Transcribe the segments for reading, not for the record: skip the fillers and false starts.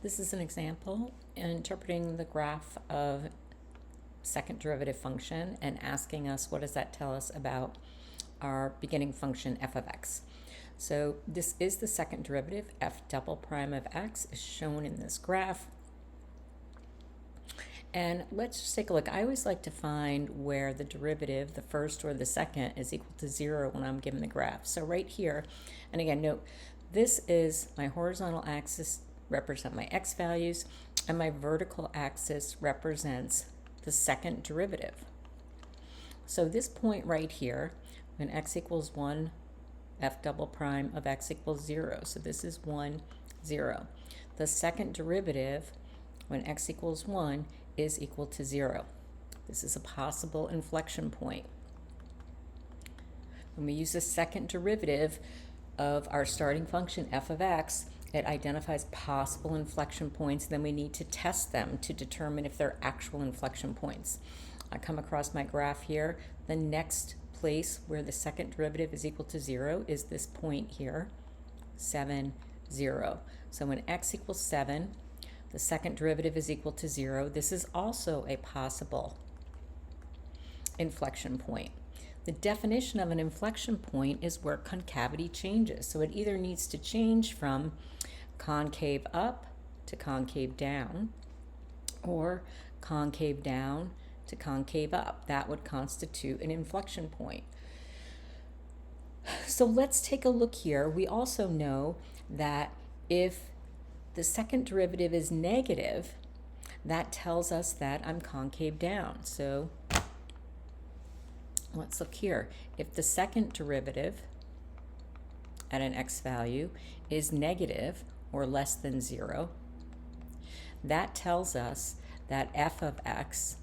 This is an example interpreting the graph of second derivative function and asking us what does that tell us about our beginning function f of x. So this is the second derivative, f double prime of x is shown in this graph. And let's just take a look. I always like to find where the derivative, the first or the second, is equal to 0 when I'm given the graph. So right here, and again, note, this is my horizontal axis represent my x values, and my vertical axis represents the second derivative. So this point right here, when x equals 1, f double prime of x equals 0. So this is 1, 0. The second derivative, when x equals 1, is equal to 0. This is a possible inflection point. When we use the second derivative of our starting function f of x, it identifies possible inflection points. Then we need to test them to determine if they're actual inflection points. I come across my graph here. The next place where the second derivative is equal to 0 is this point here, 7, 0. So when x equals 7, the second derivative is equal to 0. This is also a possible inflection point. The definition of an inflection point is where concavity changes. So it either needs to change from concave up to concave down, or concave down to concave up. That would constitute an inflection point. So let's take a look here. We also know that if the second derivative is negative, that tells us that I'm concave down. So let's look here. If the second derivative at an x value is negative or less than 0, that tells us that f of x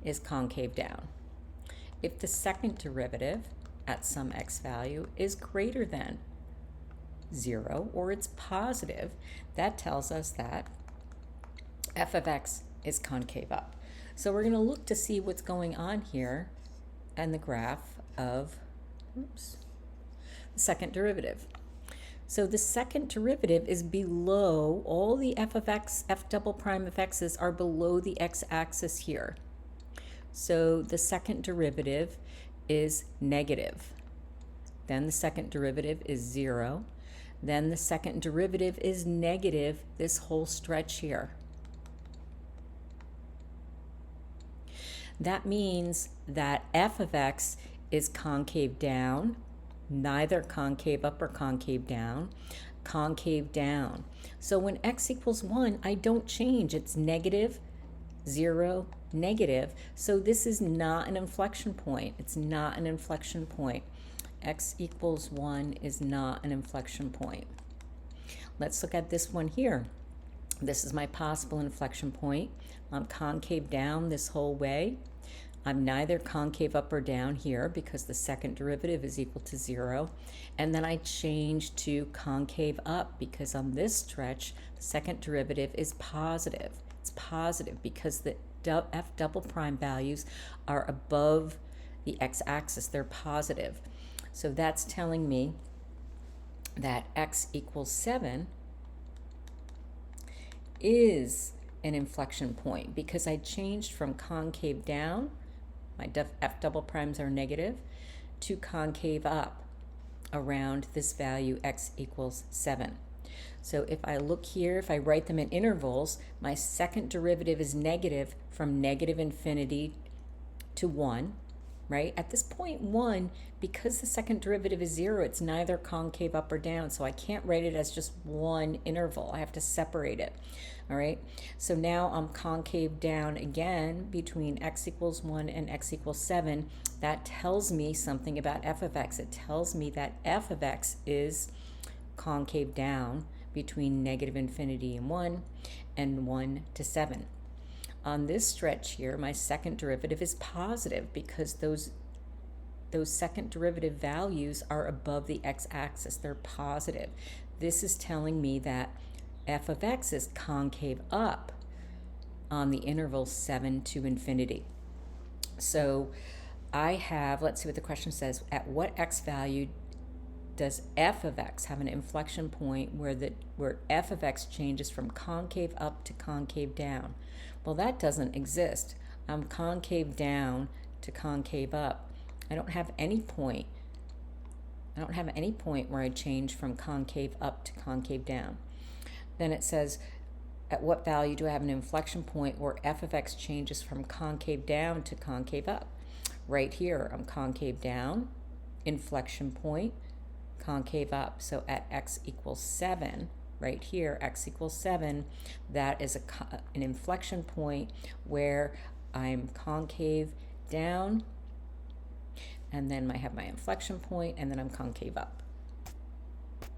is concave down. If the second derivative at some x value is greater than 0 or it's positive, that tells us that f of x is concave up. So we're going to look to see what's going on here and the graph of the second derivative. So the second derivative is below, all the f of x, f double prime of x's are below the x-axis here. So the second derivative is negative. Then the second derivative is 0. Then the second derivative is negative this whole stretch here. That means that f of x is concave down, neither concave up or concave down, concave down. So when x equals 1, I don't change. It's negative, 0, negative. So this is not an inflection point. It's not an inflection point. X equals 1 is not an inflection point. Let's look at this one here. This is my possible inflection point. I'm concave down this whole way. I'm neither concave up or down here because the second derivative is equal to 0. And then I change to concave up because on this stretch, the second derivative is positive. It's positive because the f double prime values are above the x-axis. They're positive. So that's telling me that x equals 7 is an inflection point because I changed from concave down, my f double primes are negative, to concave up around this value x equals 7. So if I look here, if I write them in intervals, my second derivative is negative from negative infinity to 1. Right? At this point 1, because the second derivative is 0, it's neither concave up or down, so I can't write it as just one interval. I have to separate it. All right? So now I'm concave down again between x equals 1 and x equals 7. That tells me something about f of x. It tells me that f of x is concave down between negative infinity and 1 and 1 to 7. On this stretch here, my second derivative is positive because those second derivative values are above the x-axis. They're positive. This is telling me that f of x is concave up on the interval 7 to infinity. So I have, let's see what the question says, at what x value does f of x have an inflection point where f of x changes from concave up to concave down? Well, that doesn't exist. I'm concave down to concave up. I don't have any point. I don't have any point where I change from concave up to concave down. Then it says, at what value do I have an inflection point where f of x changes from concave down to concave up? Right here, I'm concave down, inflection point, concave up. So at x equals 7, right here, x equals 7, that is an inflection point where I'm concave down, and then I have my inflection point, and then I'm concave up.